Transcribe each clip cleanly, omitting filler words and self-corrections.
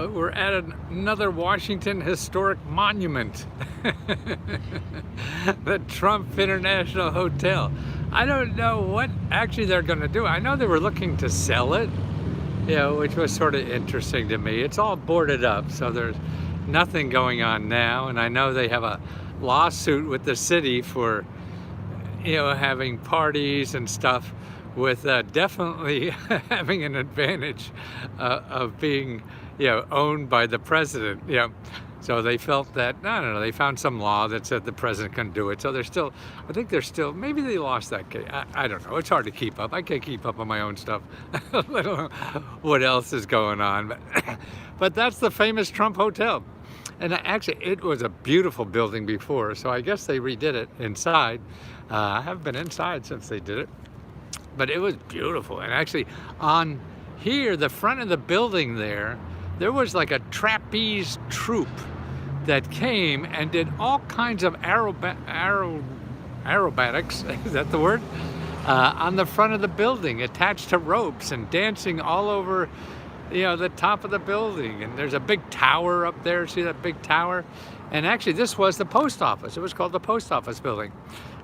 we're at another Washington historic monument, the Trump International Hotel. I don't know what actually they're going to do. I know they were looking to sell it, which was sort of interesting to me. It's all boarded up, so there's nothing going on now. And I know they have a lawsuit with the city for, having parties and stuff, with definitely having an advantage of being, owned by the president. So they felt that, I don't know, they found some law that said the president couldn't do it. So I think they're still, maybe they lost that case. I don't know. It's hard to keep up. I can't keep up on my own stuff, let alone what else is going on. But that's the famous Trump Hotel. And actually, it was a beautiful building before, so I guess they redid it inside. I haven't been inside since they did it, but it was beautiful. And actually, on here, the front of the building there was like a trapeze troupe that came and did all kinds of aerobatics, is that the word? On the front of the building, attached to ropes and dancing all over, the top of the building. And there's a big tower up there. See that big tower? And actually, this was the post office. It was called the post office building.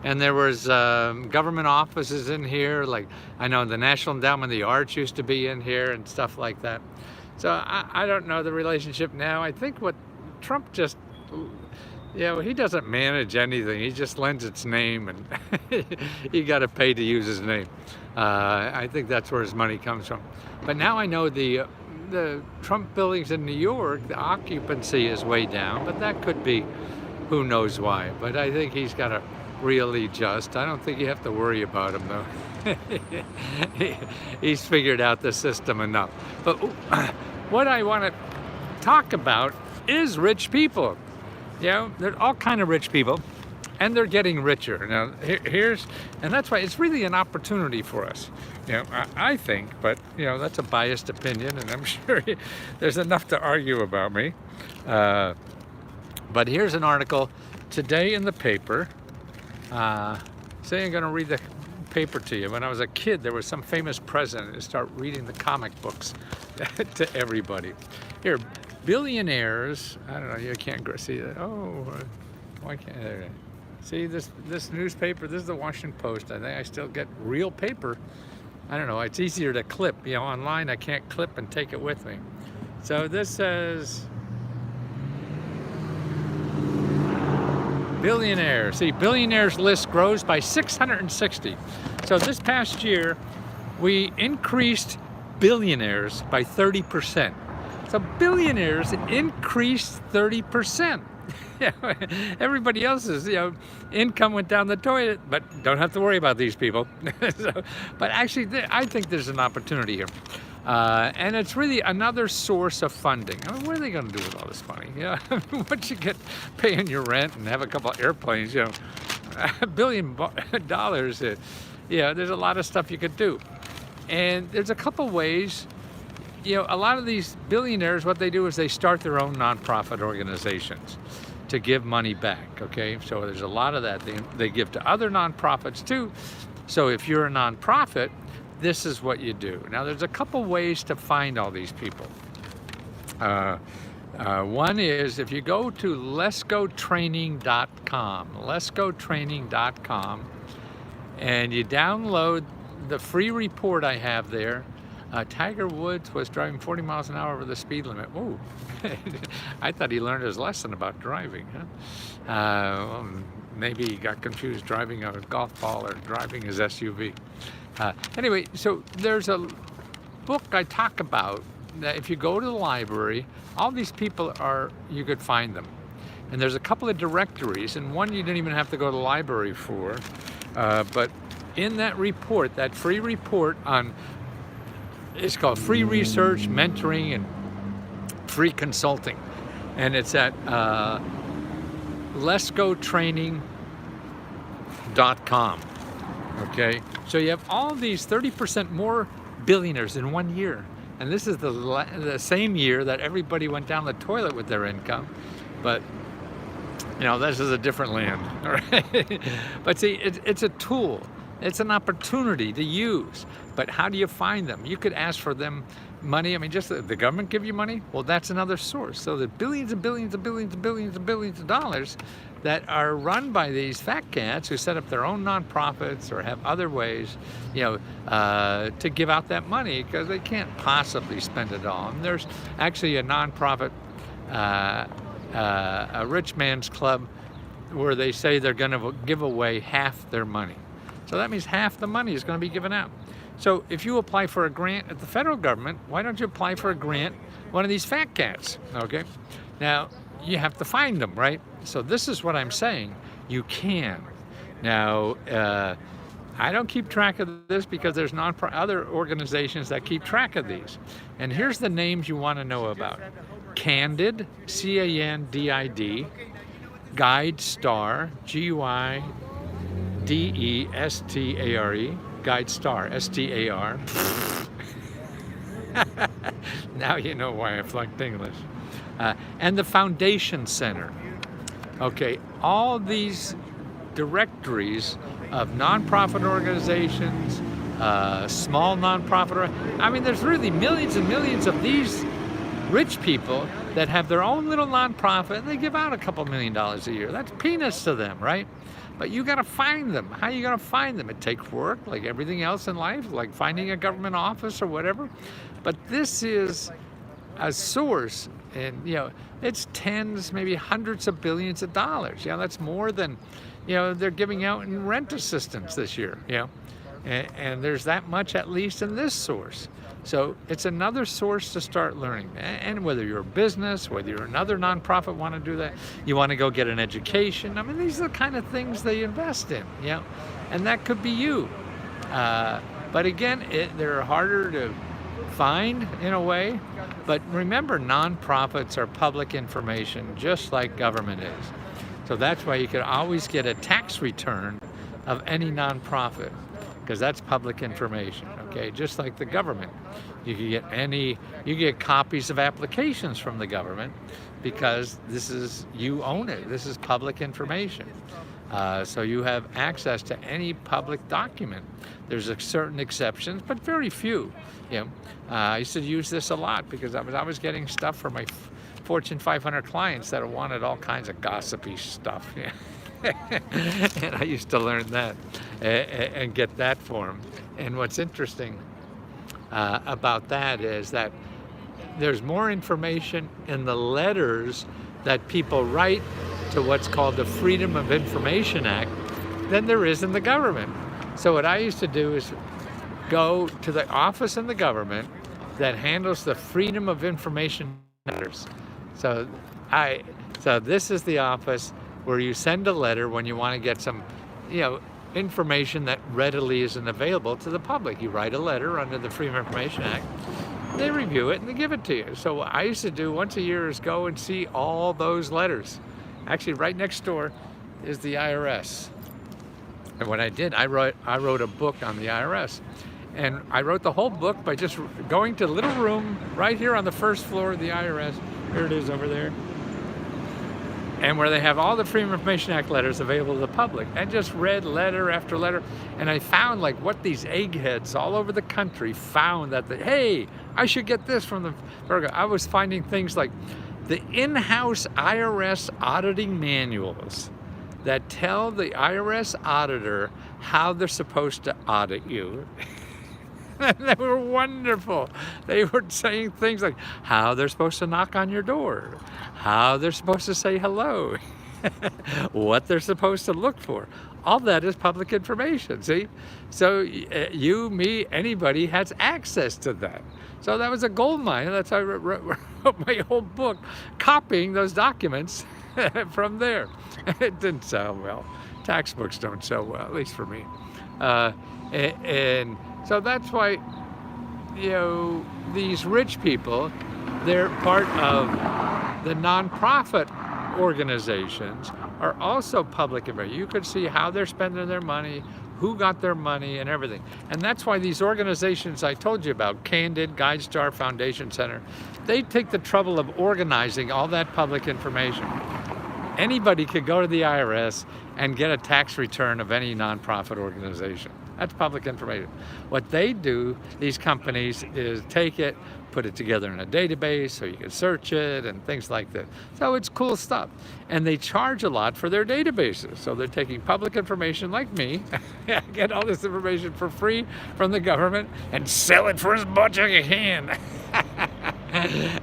And there was government offices in here. Like, I know the National Endowment of the Arts used to be in here and stuff like that. So I don't know the relationship now. I think what Trump just, he doesn't manage anything. He just lends its name, and he got to pay to use his name. I think that's where his money comes from. But now I know the Trump buildings in New York, the occupancy is way down, but that could be, who knows why. But I think he's got to really adjust. I don't think you have to worry about him, though. He's figured out the system enough. But what I want to talk about is rich people. There are all kind of rich people, and they're getting richer. Now, and that's why it's really an opportunity for us. I think, but that's a biased opinion, and I'm sure there's enough to argue about me. But here's an article today in the paper. Say I'm going to read the paper to you. When I was a kid, there was some famous president to start reading the comic books to everybody. Here, billionaires. I don't know. You can't see that. Oh, why can't? There. See this newspaper. This is the Washington Post. I think I still get real paper. I don't know. It's easier to clip. Online I can't clip and take it with me. So this says Billionaire. See, billionaires list grows by 660. So this past year, we increased billionaires by 30%. So billionaires increased 30%. Everybody else's, income went down the toilet, but don't have to worry about these people. But actually, I think there's an opportunity here. And it's really another source of funding. I mean, what are they going to do with all this money? Once you get paying your rent and have a couple of airplanes, $1 billion, there's a lot of stuff you could do. And there's a couple ways. A lot of these billionaires, what they do is they start their own nonprofit organizations to give money back, okay? So there's a lot of that. They give to other nonprofits too. So if you're a nonprofit, this is what you do. Now, there's a couple ways to find all these people. One is if you go to letsgotraining.com, and you download the free report I have there. Tiger Woods was driving 40 miles an hour over the speed limit. Ooh, I thought he learned his lesson about driving. Well, maybe he got confused driving a golf ball or driving his SUV. Anyway, so there's a book I talk about that if you go to the library, all these people you could find them. And there's a couple of directories, and one you didn't even have to go to the library for. But in that report, that free report it's called Free Research, Mentoring, and Free Consulting. And it's at letsgotraining.com. Okay, so you have all these 30% more billionaires in 1 year. And this is the same year that everybody went down the toilet with their income. But, this is a different land. All right? But see, it's a tool. It's an opportunity to use. But how do you find them? You could ask for them money. I mean, just the government give you money? Well, that's another source. So the billions and billions and billions and billions and billions of dollars that are run by these fat cats who set up their own nonprofits or have other ways, to give out that money, because they can't possibly spend it all. And there's actually a nonprofit, a rich man's club, where they say they're going to give away half their money. So that means half the money is going to be given out. So if you apply for a grant at the federal government, why don't you apply for a grant, one of these fat cats, okay? Now, you have to find them, right? So this is what I'm saying. You can. Now, I don't keep track of this because there's other organizations that keep track of these. And here's the names you want to know about. Candid, C-A-N-D-I-D, Guide Star, G-U-I-D-E-S-T-A-R-E, Guide Star, S-T-A-R. Now you know why I flunked English. And the Foundation Center. Okay, all these directories of nonprofit organizations, small nonprofit, I mean, there's really millions and millions of these rich people that have their own little nonprofit, and they give out a couple $1 million a year. That's peanuts to them, right? But you got to find them. How are you going to find them? It takes work, like everything else in life, like finding a government office or whatever. But this is a source, and it's tens, maybe hundreds of billions of dollars. That's more than they're giving out in rent assistance this year. And there's that much at least in this source. So it's another source to start learning. And whether you're a business, whether you're another nonprofit want to do that, you want to go get an education. I mean, these are the kind of things they invest in, and that could be you. But again, they're harder to find in a way. But remember, nonprofits are public information, just like government is. So that's why you could always get a tax return of any nonprofit, because that's public information, okay? Just like the government. You get copies of applications from the government, because you own it. This is public information. So you have access to any public document. There's certain exceptions, but very few. I used to use this a lot because I was always getting stuff from my Fortune 500 clients that wanted all kinds of gossipy stuff. And I used to learn that and get that for them. And what's interesting about that is that there's more information in the letters that people write to what's called the Freedom of Information Act than there is in the government. So what I used to do is go to the office in the government that handles the Freedom of Information letters. So this is the office where you send a letter when you want to get some, information that readily isn't available to the public. You write a letter under the Freedom of Information Act, they review it and they give it to you. So what I used to do once a year is go and see all those letters. Actually, right next door is the IRS. And what I did, I wrote a book on the IRS. And I wrote the whole book by just going to a little room right here on the first floor of the IRS. Here it is over there. And where they have all the Freedom of Information Act letters available to the public. And just read letter after letter. And I found what these eggheads all over the country found that, hey, I should get this from the Virgo. I was finding things like the in-house IRS auditing manuals that tell the IRS auditor how they're supposed to audit you. They were wonderful. They were saying things like how they're supposed to knock on your door, how they're supposed to say hello, what they're supposed to look for. All that is public information, see? So you, me, anybody has access to that. So that was a gold mine. That's how I wrote my whole book, copying those documents from there. It didn't sell well. Tax books don't sell well, at least for me. And so that's why, these rich people, they're part of the nonprofit organizations are also public information. You could see how they're spending their money, who got their money, and everything. And that's why these organizations I told you about, Candid, Guide Star, Foundation Center, they take the trouble of organizing all that public information. Anybody could go to the IRS and get a tax return of any nonprofit organization. That's public information. What they do, these companies, is take it, put it together in a database so you can search it and things like that. So it's cool stuff. And they charge a lot for their databases. So they're taking public information like me, get all this information for free from the government and sell it for as much as you can.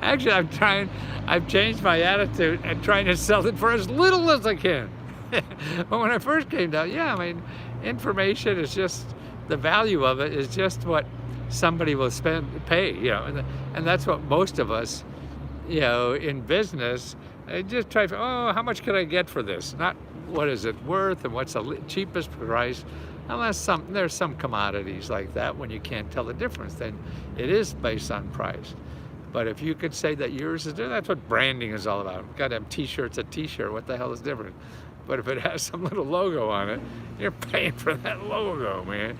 Actually, I've changed my attitude and trying to sell it for as little as I can. But when I first came down, yeah, I mean, information is just, the value of it is just what somebody will pay, you know, and that's what most of us, you know, in business, just try to, oh, how much can I get for this? Not what is it worth and what's the cheapest price, unless there's some commodities like that when you can't tell the difference, then it is based on price. But if you could say that yours is, that's what branding is all about. Goddamn t-shirt's a t-shirt, what the hell is different? But if it has some little logo on it, you're paying for that logo, man.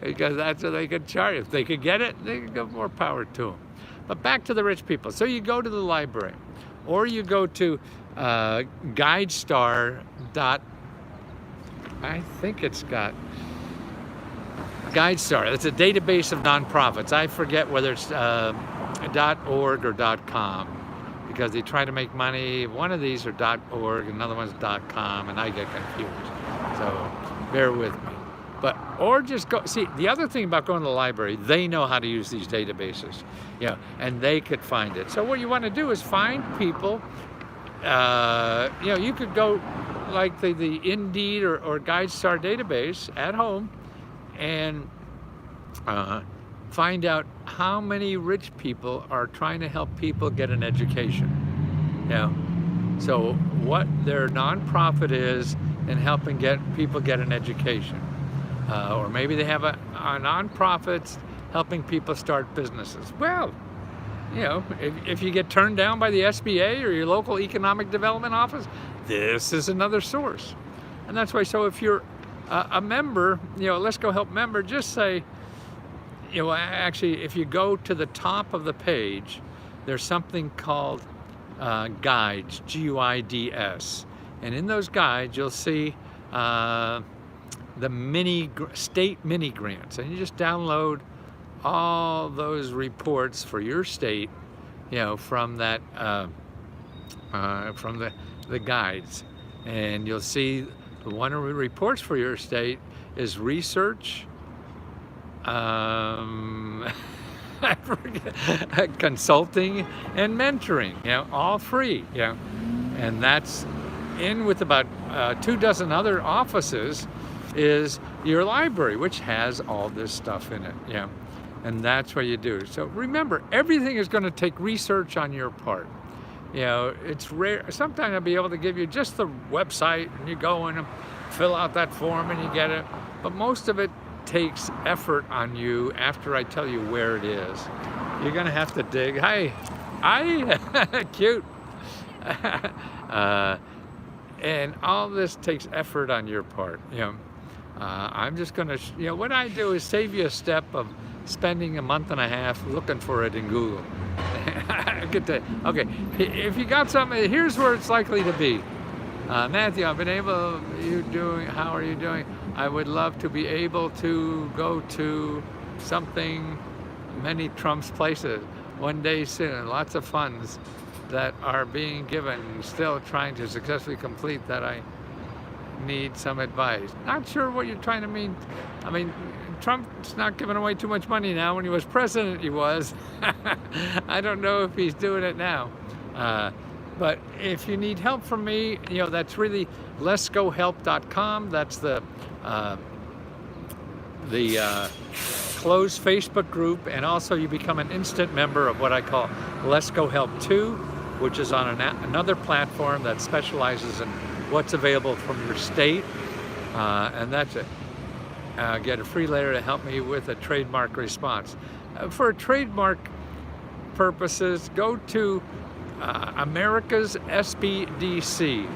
Because that's what they could charge. If they could get it, they could give more power to them. But back to the rich people. So you go to the library, or you go to GuideStar. I think it's got GuideStar. It's a database of nonprofits. I forget whether it's .org or .com. Because they try to make money. One of these are .org, another one's .com, and I get confused. So bear with me. But, or just go, see, the other thing about going to the library, they know how to use these databases, you know, and they could find it. So what you want to do is find people, you know, you could go like the Indeed or GuideStar database at home and find out how many rich people are trying to help people get an education. You know, so what their nonprofit is in helping people get an education. Or maybe they have a nonprofit helping people start businesses. Well, you know, if you get turned down by the SBA or your local economic development office, this is another source. And that's why, so if you're a member, you know, Let's Go Help member, just say, you know, actually, if you go to the top of the page, there's something called guides, G-U-I-D-S. And in those guides, you'll see the state mini grants. And you just download all those reports for your state, you know, from that, from the guides. And you'll see the one of the reports for your state is research, I forget, consulting and mentoring, you know, all free, you know, and that's in with about 24 other offices is your library, which has all this stuff in it, you know, and that's what you do. So remember, everything is going to take research on your part. You know, it's rare. Sometimes I'll be able to give you just the website and you go in and fill out that form and you get it, but most of it takes effort on you after I tell you where it is. You're gonna have to dig. Hi, cute. And all this takes effort on your part. You know, I'm just gonna, you know, what I do is save you a step of spending a month and a half looking for it in Google. Okay, if you got something, here's where it's likely to be. Matthew, I've been able, how are you doing? I would love to be able to go to something, many Trump's places, one day soon. Lots of funds that are being given, still trying to successfully complete that. I need some advice. Not sure what you're trying to mean. I mean, Trump's not giving away too much money now. When he was president, he was. I don't know if he's doing it now. But if you need help from me, you know, that's really letsgohelp.com. That's the closed Facebook group, and also you become an instant member of what I call Let's Go Help 2, which is on another platform that specializes in what's available from your state, and that's it. Get a free letter to help me with a trademark response. For trademark purposes, go to America's SBDC,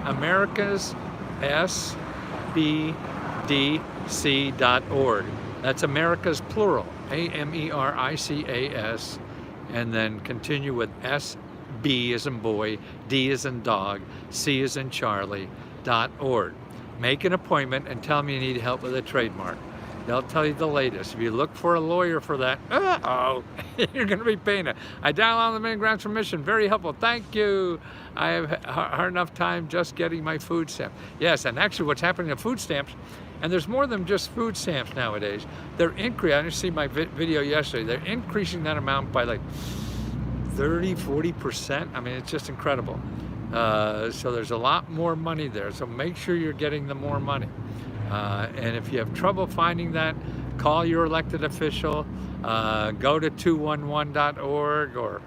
America's SBDC.org. That's America's plural, AMERICAS, and then continue with SB as in boy, D as in dog, C as in Charlie, .org. make an appointment and tell them you need help with a trademark. They'll tell you the latest. If you look for a lawyer for that, you're going to be paying it. I downloaded the million grants from mission. Very helpful. Thank you. I have hard enough time just getting my food stamp. Yes, and actually what's happening to food stamps, and there's more than just food stamps nowadays. They're increasing. I just see my video yesterday. They're increasing that amount by like 30, 40%. I mean, it's just incredible. So there's a lot more money there. So make sure you're getting the more money. And if you have trouble finding that, call your elected official, go to 211.org or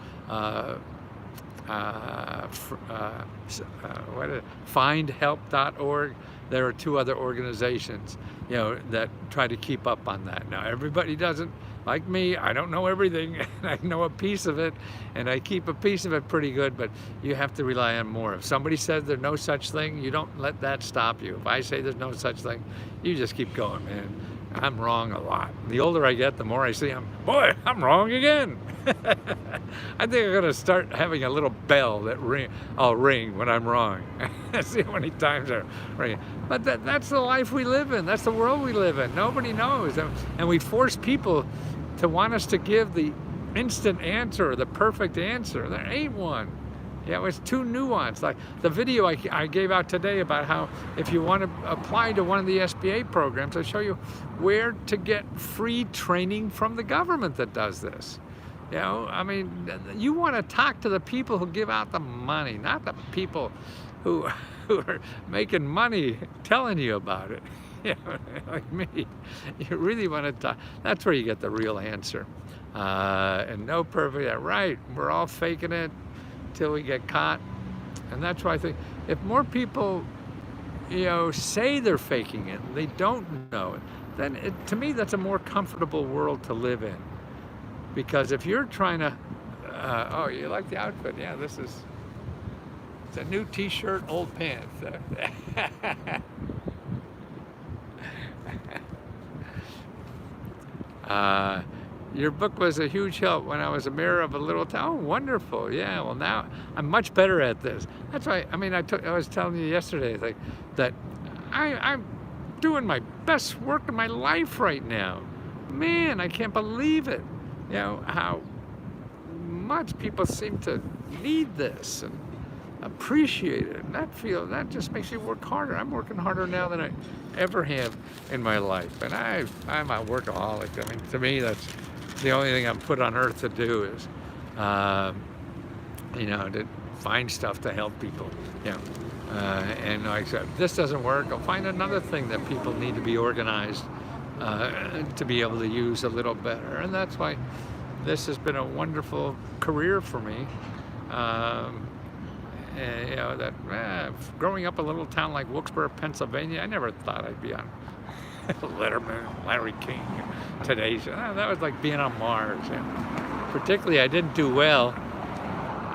findhelp.org. There are 2 other organizations, that try to keep up on that. Now, everybody doesn't. Like me, I don't know everything. I know a piece of it, and I keep a piece of it pretty good, but you have to rely on more. If somebody says there's no such thing, you don't let that stop you. If I say there's no such thing, you just keep going, man. I'm wrong a lot. The older I get, the more I see I'm wrong again. I think I'm gonna start having a little bell that I'll ring when I'm wrong. See how many times I ring. But that's the life we live in. That's the world we live in. Nobody knows. And we force people to want us to give the instant answer or the perfect answer. There ain't one. It's too nuanced. Like the video I gave out today about how if you want to apply to one of the SBA programs, I show you where to get free training from the government that does this. I mean, you want to talk to the people who give out the money, not the people who are making money telling you about it. Like me. You really want to talk. That's where you get the real answer. And no perfect, right, we're all faking it till we get caught. And that's why I think if more people, say they're faking it, they don't know it, then to me that's a more comfortable world to live in. Because if you're trying to, oh, you like the outfit? Yeah, it's a new t-shirt, old pants. Your book was a huge help when I was a mayor of a little town. Oh, wonderful. Yeah, well now I'm much better at this. That's why, I mean, I was telling you yesterday that I'm doing my best work of my life right now. Man, I can't believe it. How much people seem to need this and appreciate it. And that just makes you work harder. I'm working harder now than I ever have in my life. And I'm a workaholic. I mean, to me, that's the only thing I'm put on earth to do is, to find stuff to help people. And like I said, if this doesn't work, I'll find another thing that people need to be organized to be able to use a little better. And that's why this has been a wonderful career for me. Growing up in a little town like Wilkes-Barre, Pennsylvania, I never thought I'd be on Letterman, Larry King, Today Show. That was like being on Mars. Particularly, I didn't do well.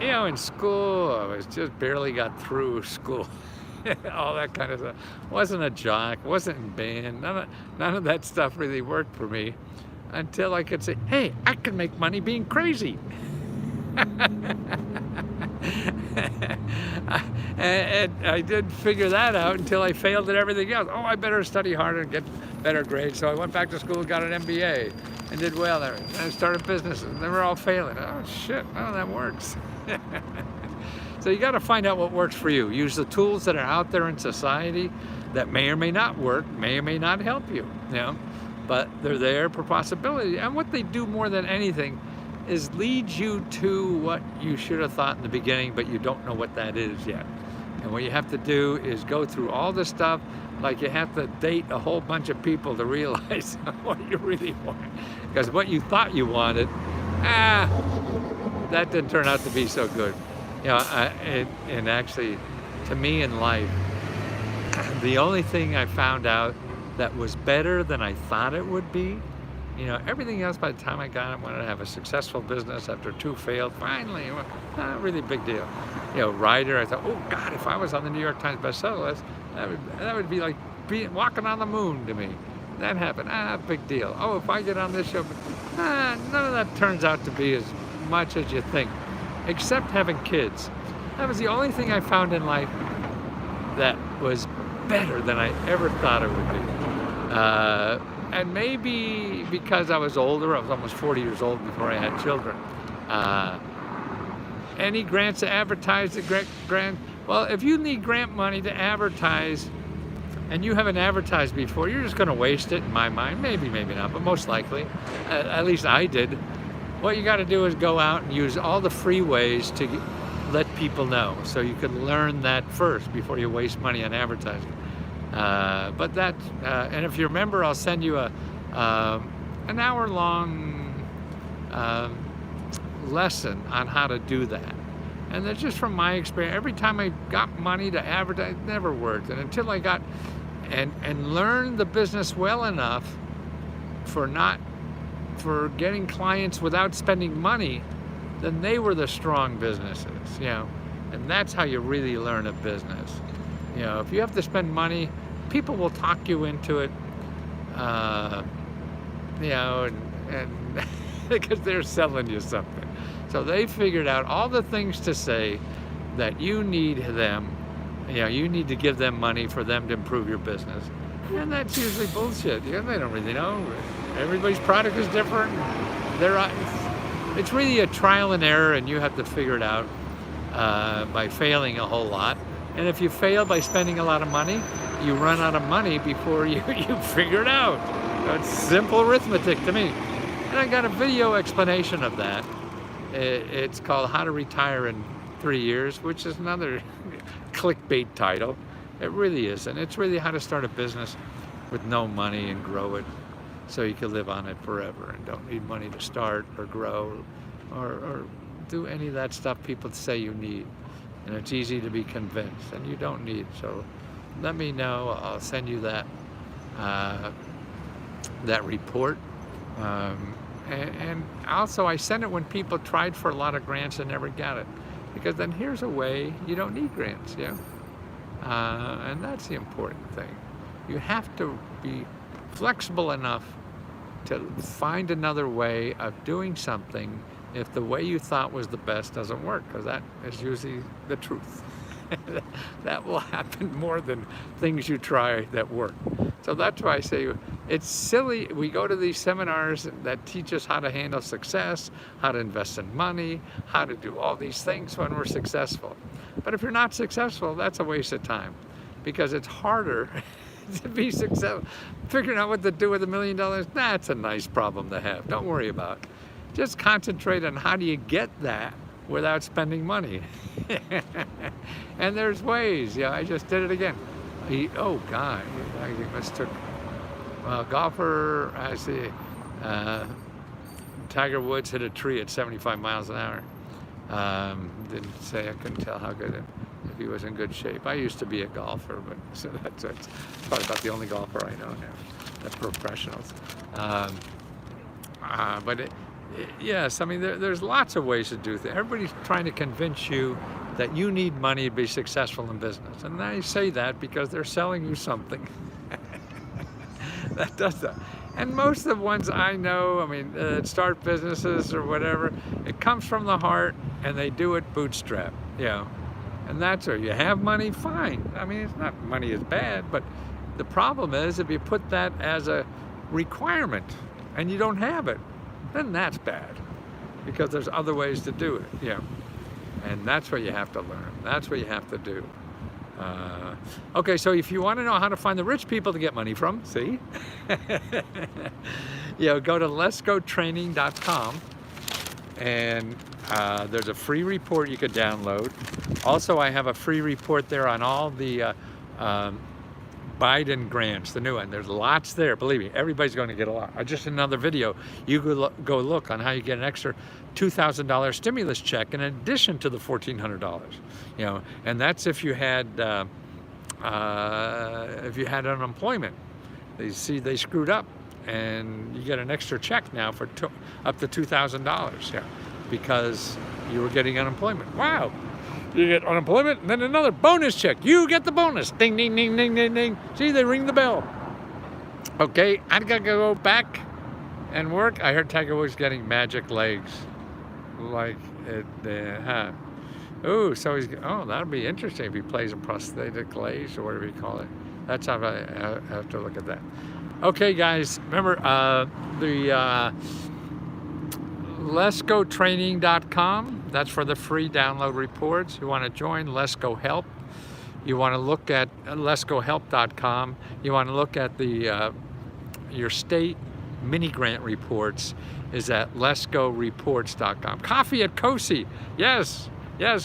In school, I was just barely got through school. All that kind of stuff. Wasn't a jock, wasn't in band. None of that stuff really worked for me until I could say, hey, I can make money being crazy. And I didn't figure that out until I failed at everything else. Oh, I better study harder and get better grades. So I went back to school, got an MBA, and did well there. And I started businesses, and they were all failing. Oh, shit, that works. So you got to find out what works for you. Use the tools that are out there in society that may or may not work, may or may not help you, but they're there for possibility. And what they do more than anything is lead you to what you should have thought in the beginning, but you don't know what that is yet. And what you have to do is go through all the stuff, like you have to date a whole bunch of people to realize what you really want. Because what you thought you wanted, that didn't turn out to be so good. And actually, to me in life, the only thing I found out that was better than I thought it would be, everything else by the time I got it, wanted to have a successful business after 2 failed, finally, really big deal. Writer, I thought, oh God, if I was on the New York Times bestseller list, that would be like walking on the moon to me. That happened, big deal. Oh, if I get on this show, none of that turns out to be as much as you think, except having kids. That was the only thing I found in life that was better than I ever thought it would be. And maybe because I was older, I was almost 40 years old before I had children. Any grants to advertise the grant? Well, if you need grant money to advertise and you haven't advertised before, you're just going to waste it in my mind. Maybe, maybe not, but most likely. At least I did. What you got to do is go out and use all the free ways to let people know, so you can learn that first before you waste money on advertising. But that, and if you remember, I'll send you an hour-long lesson on how to do that. And that's just from my experience. Every time I got money to advertise, it never worked. And until I got and learned the business well enough for getting clients without spending money, then they were the strong businesses, you know. And that's how you really learn a business. You know, if you have to spend money, people will talk you into it, you know, and because they're selling you something. So they figured out all the things to say that you need them, you know, you need to give them money for them to improve your business. And that's usually bullshit. You know, they don't really know. Everybody's product is different. It's really a trial and error, and you have to figure it out by failing a whole lot. And if you fail by spending a lot of money, you run out of money before you figure it out. So it's simple arithmetic to me. And I got a video explanation of that. It's called How to Retire in 3 Years, which is another clickbait title. It really isn't. It's really how to start a business with no money and grow it so you can live on it forever and don't need money to start or grow or do any of that stuff people say you need. And it's easy to be convinced, and you don't need. So let me know. I'll send you that report. And also I send it when people tried for a lot of grants and never got it, because then here's a way you don't need grants, yeah. And that's the important thing. You have to be flexible enough to find another way of doing something if the way you thought was the best doesn't work, because that is usually the truth. That will happen more than things you try that work. So that's why I say it's silly. We go to these seminars that teach us how to handle success, how to invest in money, how to do all these things when we're successful. But if you're not successful, that's a waste of time, because it's harder to be successful. Figuring out what to do with $1 million, that's a nice problem to have. Don't worry about it. Just concentrate on how do you get that without spending money. And there's ways. Yeah, I just did it again. Oh God, I must took golfer. I see. Tiger Woods hit a tree at 75 miles an hour. Didn't say, I couldn't tell how good if he was in good shape. I used to be a golfer, but so that's probably about the only golfer I know now. That's professionals. But yes, I mean, there's lots of ways to do things. Everybody's trying to convince you that you need money to be successful in business. And I say that because they're selling you something that does that. And most of the ones I know, I mean, start businesses or whatever, it comes from the heart, and they do it bootstrap, you know. And that's where you have money, fine. I mean, it's not money is bad, but the problem is if you put that as a requirement and you don't have it, then that's bad, because there's other ways to do it, you know. And that's what you have to learn. That's what you have to do. Okay, so if you want to know how to find the rich people to get money from, see? You know, go to letsgotraining.com, and there's a free report you could download. Also, I have a free report there on all the Biden grants, the new one. There's lots there, believe me. Everybody's going to get a lot. Just another video, you go look on how you get an extra $2,000 stimulus check in addition to the $1,400. You know, and that's if you had unemployment. They see they screwed up, and you get an extra check now for up to $2,000. Yeah, because you were getting unemployment. Wow. You get unemployment, and then another bonus check. You get the bonus. Ding, ding, ding, ding, ding, ding. See, they ring the bell. Okay, I gotta go back and work. I heard Tiger Woods getting magic legs. Like it, Oh, so that'll be interesting if he plays in prosthetic legs or whatever you call it. That's how I have to look at that. Okay, guys, remember the letsgotraining.com. That's for the free download reports. You want to join Let's Go Help. You want to look at letsgohelp.com. You want to look at the your state mini grant reports is at letsgoreports.com. Coffee at Cosi. Yes,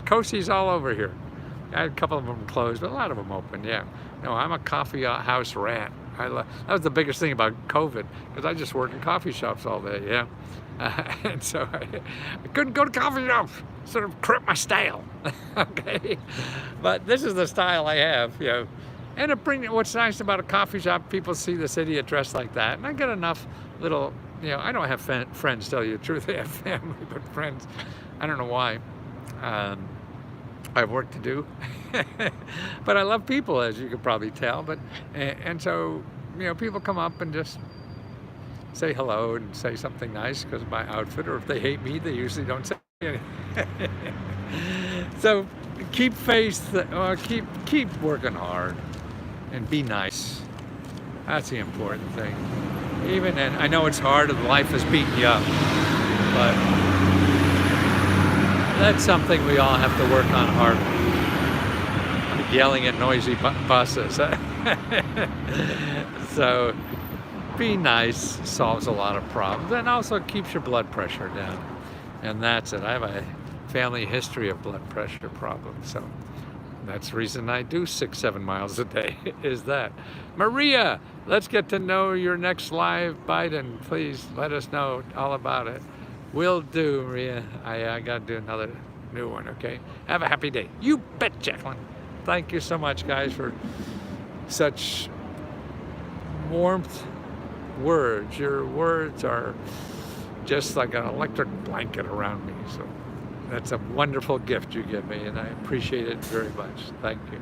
Cosi's all over here. I had a couple of them closed, but a lot of them open, yeah. No, I'm a coffee house rat. That was the biggest thing about COVID, because I just worked in coffee shops all day, yeah. And so I couldn't go to coffee shops, sort of crippled my style, okay? But this is the style I have, you know. And what's nice about a coffee shop, people see this idiot dressed like that, and I get enough little, you know, I don't have friends, tell you the truth, I have family, but friends, I don't know why. I have work to do, but I love people, as you could probably tell. And so, you know, people come up and just say hello and say something nice because of my outfit, or if they hate me, they usually don't say anything. So keep faith, keep working hard, and be nice. That's the important thing. And I know it's hard, and life has beaten you up, but that's something we all have to work on hard. Yelling at noisy buses. So be nice solves a lot of problems, and also keeps your blood pressure down. And that's it. I have a family history of blood pressure problems, so that's the reason I do 6-7 miles a day, is that. Maria, let's get to know your next live bite, and please let us know all about it. Will do, Maria. I got to do another new one, okay? Have a happy day. You bet, Jacqueline. Thank you so much, guys, for such warmth words. Your words are just like an electric blanket around me. So that's a wonderful gift you give me, and I appreciate it very much. Thank you.